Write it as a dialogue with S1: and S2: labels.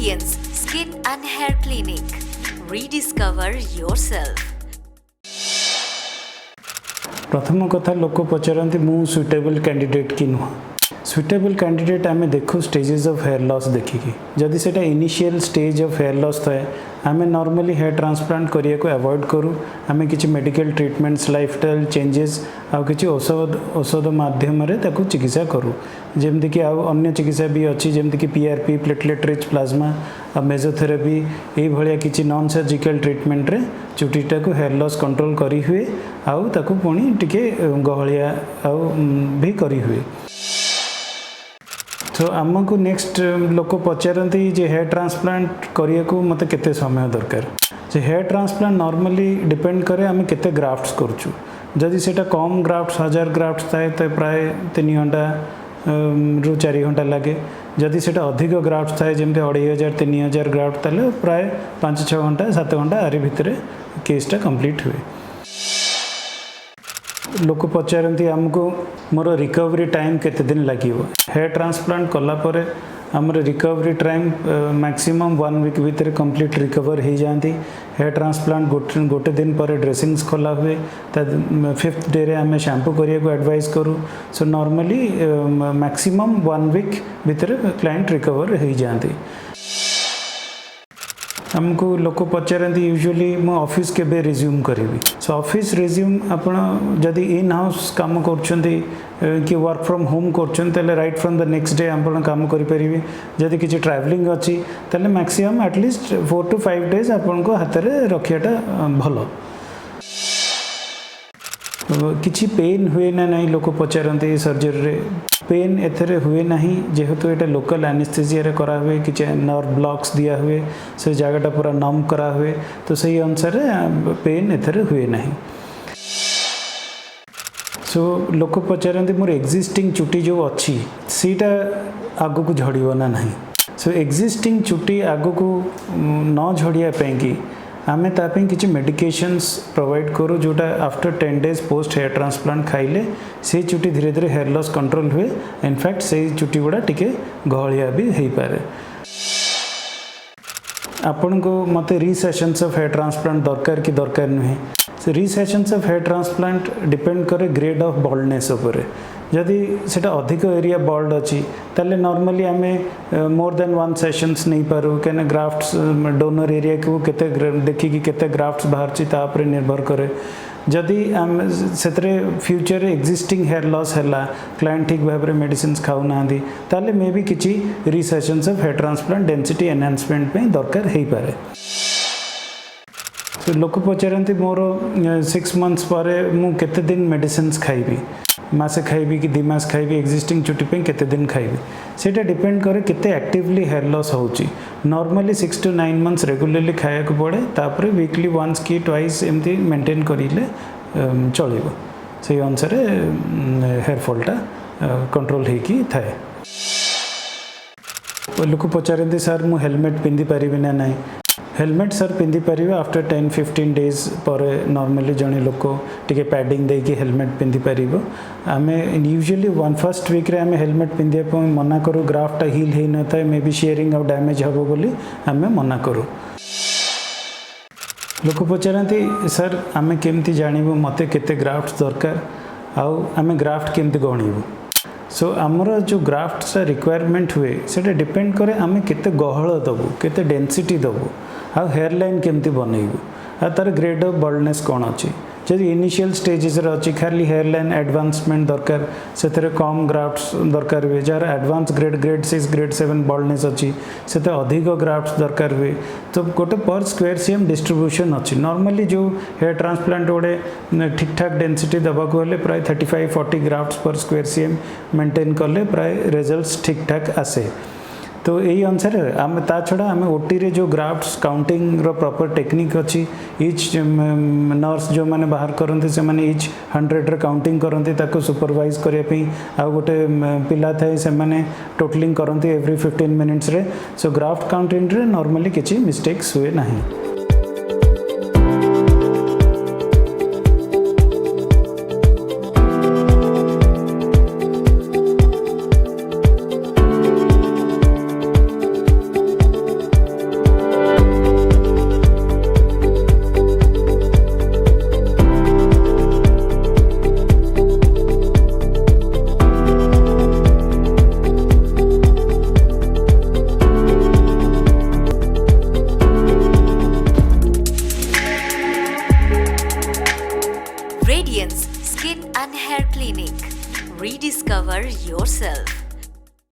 S1: Radiance Skin and Hair Clinic. Rediscover yourself.
S2: प्रथम कथा लोक पचारती मु सुइटेबल कैंडिडेट कि नुह सुइटेबल कैंडिडेट आम देखू स्टेजेस ऑफ हेयर लॉस देखिकी जदि सेटा initial stage of hair loss थाए आम नॉर्मली हेयर ट्रांसप्लांट करिया को अवॉइड करूँ आम किसी मेडिकल ट्रीटमेंट्स लाइफस्टाइल चेंजेस आउ किसी औषध माध्यम चिकित्सा करूँ जमती कि अन्य चिकित्सा भी अच्छी जमती कि पीआरपी प्लेटलेट रिच प्लाज्मा आ मेजोथेरापी यही भाया किसी नॉन सर्जिकल ट्रीटमेंट रे चुटीटा को हेयर लॉस कंट्रोल करी हुए आउ ताकू पुणी टिके गहलिया आउ भी करी हुए। तो आमको नेक्स्ट लोक पचारती जे हेयर ट्रांसप्लांट करिया को मते केते समय दरकार जे हेयर ट्रांसप्लांट नॉर्मली डिपेंड करे आम केते ग्राफ्ट्स करूँ जदि सेटा कम ग्राफ्ट्स 1000 ग्राफ्ट्स थाए तो प्राय 3 घंटा रु 4 घंटा लगे जदि सेटा अधिक ग्राफ्ट्स थाए जमती 2500 3000 ग्राफ्ट ताले प्राय 5-6 घंटा 7 घंटा आरि भितर केसटा कंप्लीट हुए। लोक पचारती आमको मोर रिकवरी टाइम केते दिन लगे हेयर ट्रांसप्लांट कला परे आमर रिकवरी टाइम मैक्सिमम 1 वीक भितर कंप्लीट रिकवर हो जाती हेयर ट्रांसप्लांट गोटे दिन पर ड्रेसिंग्स खोला हुए 5th डे रे आम शैम्पू करिया को एडवाइस करूँ सो नॉर्मली मैक्सिमम 1 वीक भितर क्लाइंट रिकवर हो जाती। हमको लोक पचारती यूजुअली मो ऑफिस केबे रिज्यूम करी सो ऑफिस रिज्यूम आपण जदि इन हाउस काम करछंती कि वर्क फ्रॉम होम करछंती right from the next day आपण काम करि परिबे जदि किछि ट्रैवलिंग अछि तले मैक्सिमम एटलीस्ट 4 to 5 डेज आपण को हाथ रे रखियाटा भलो किछि पेन हुए ना नहीं लोक पचारती सर्जरी रे पेन एथरे हुए नहीं जेहेतु एटा लोकल एनेस्थेसिया रे करा हुए कि नर्व ब्लॉक्स दिया हुए से जगहटा पूरा नम करा हुए तो सही अनुसार पेन एथरे हुए नहीं। सो लोक पचारती मोर एक्जिस्टिंग चुटी जो अच्छी सीटा आगो को झड़िबो ना नहीं सो एक्जिस्टिंग चुटी आगो को न झड़िया कि आमे तापे किसी मेडिकेशंस प्रोवाइड करूँ जोटा after 10 days post hair transplant खाइले से चुटी धीरे धीरे हेयर लॉस कंट्रोल हुए इनफैक्ट से चुटी गुड़ा टिके गहलिया भी हो पारे। आपण को मते रिसेशंस ऑफ हेयर ट्रांसप्लांट दरकार कि दरकार नुहे से recessions of hair transplant depend करे ग्रेड ऑफ बॉल्डनेस उपरे जदि सेटा अधिक एरिया बॉल्ड अच्छी ताले नॉर्मली आमे मोर देन 1 सेशंस नहीं पारू कने ग्राफ्ट्स डोनर एरिया को केते देखिकी केते ग्राफ्ट्स बाहर छि ता पर निर्भर करे जदि आम से फ्यूचर एक्जिस्टिंग हेयर लॉस है क्लाइंट ठीक भाव में मेडिसिन खाऊ ना ताले मे भी किसी recessions of hair transplant density enhancement में दरकार हो पारे। तो लोक पचारती मोर 6 मंथ्स पर मु केते दिन मेडिसिन खाइबी मासे खाइबी कि 2 मास खाइबी एक्जिस्टिंग चुटी पे केते दिन खाइबी सेटा डिपेंड करे केते एक्टिवली हेयर लॉस होची नॉर्मली 6 to 9 मंथ्स रेगुलरली खाया को पड़े तापर वीकली वंस की ट्वाइस एमती मेंटेन करिले चलिबो से अनुसार हेयर फॉलटा कंट्रोल हेकी थाए। लोक पचारती सर मु हेलमेट पिंधि पारिबि ना नहीं हेलमेट सर पिंधि पारिबे आफ्टर 10-15 डेज पर नॉर्मली जने लोक टिके पैडिंग दे कि हेलमेट पिंधि पारिबो आमे यूजुअली 1st वीक रे आमे हेलमेट पिंधिया पे मना करू ग्राफ्ट हील हे न थाए may be sharing of damage हबो बोली आमे मना करू। लोक पचारती सर आमे केमती जानिबो मते केते ग्राफ्ट दरकार आउ आमे ग्राफ्ट केमती गणिबो सो आमर जो ग्राफ्ट रिक्वायरमेंट हुए से डिपेंड करे आमे केते गहळ दबु केते डेंसिटी दबु आ हेयर लाइन केमती बनइबु आ तार ग्रेड ऑफ बॉल्डनेस कौन अच्छी जब इनिशियल स्टेजेस अच्छी खाली हेयर लाइन एडवांसमेंट दरकार से कम ग्राफ्ट्स दरकार हुए जार एडवांस ग्रेड 6 ग्रेड 7 बॉल्डनेस अच्छी से अधिक ग्राफ्ट्स दरकार हुए तो गोटे पर स्क्वायर सीएम डिस्ट्रीब्यूशन अच्छी नॉर्मली जो हेयर ट्रांसप्लांट गोटे ठीक ठाक डेंसिटी दबाक हेल्ले प्राय 35-40 ग्राफ्ट्स पर स्क्वायर सीएम मेंटेन कले प्राय रिजल्ट्स ठीक ठाक आसे तो यही अनुसार आम ता छड़ा आम ओटी रे जो ग्राफ्ट्स काउंटिंग रो प्रॉपर टेक्निक अच्छी इच नर्स जो मैंने बाहर करते से मैंने इच 100 रे काउंटिंग करते ताको सुपरवाइज करने आ गोटे पिला थाए से मैंने टोटलिंग करते एवरी 15 मिनट्स रे सो ग्राफ्ट काउंटिंग रे नॉर्मली किसी मिस्टेक्स हुए नहीं।
S1: Radiance Skin and Hair Clinic. Rediscover yourself.